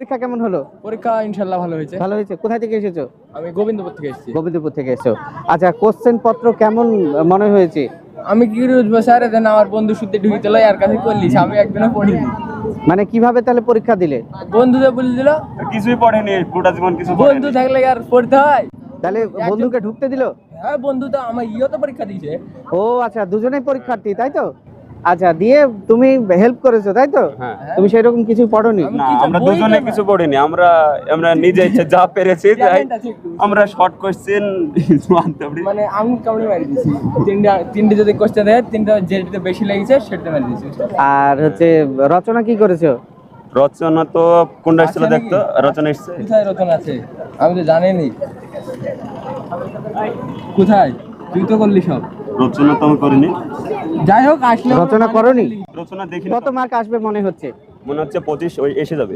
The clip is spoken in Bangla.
পরীক্ষা কেমন হলো? পরীক্ষা ইনশাআল্লাহ ভালো হয়েছে। ভালো হয়েছে। কোথায় থেকে এসেছো? আমি গোবিন্দপুর থেকে এসেছি। গোবিন্দপুর থেকে এসেছো। আচ্ছা, কোশ্চেন পত্র কেমন মনে হয়েছে? আমি কি বুঝবো স্যার, দেন আমার বন্ধু সূত্রে ঢুকিতে লয় আর কাছে করলিস, আমি একদিনও পড়িনি। মানে কিভাবে তাহলে পরীক্ষা দিলে? বন্ধুদের বলে দিল, কিছুই পড়েনি, গোটা জীবন কিছু বন্ধু থাকলে আর পড়তে হয়। তাহলে বন্ধুকে ঢুকতে দিল? হ্যাঁ, বন্ধু তো আমার তো পরীক্ষা দিয়েছে। ও আচ্ছা, দুজনেই পরীক্ষার্থী তাই তো? আচ্ছা, দিয়ে তুমি হেল্প করেছো তাই তো? হ্যাঁ। তুমি সেরকম কিছু পড়োনি? না, আমরা দুজনে কিছু পড়িনি, আমরা নিজে ইচ্ছে যা পেরেছি তাই আমরা শর্ট কোশ্চেন আনতে পারি। মানে আমি কামড়ে মারি দিয়েছি। তিনটে যদি কোশ্চেন দেয়, তিনটা যেটা বেশি লেগেছে সেটা মারি দিয়েছি। আর হচ্ছে রচনা কি করেছো? রচনা তো কোনটা ছিল দেখতো, রচনা এসছে কোথায় রচনা আছে আমি তো জানিনি। কোথায়? তুই তো করলি সব। রচনা তো আমি করিনি। যাই হোক, আসলে রচনা করনি? রচনা দেখি কত মার্ক আসবে মনে হচ্ছে? মনে হচ্ছে 25 এসে যাবে।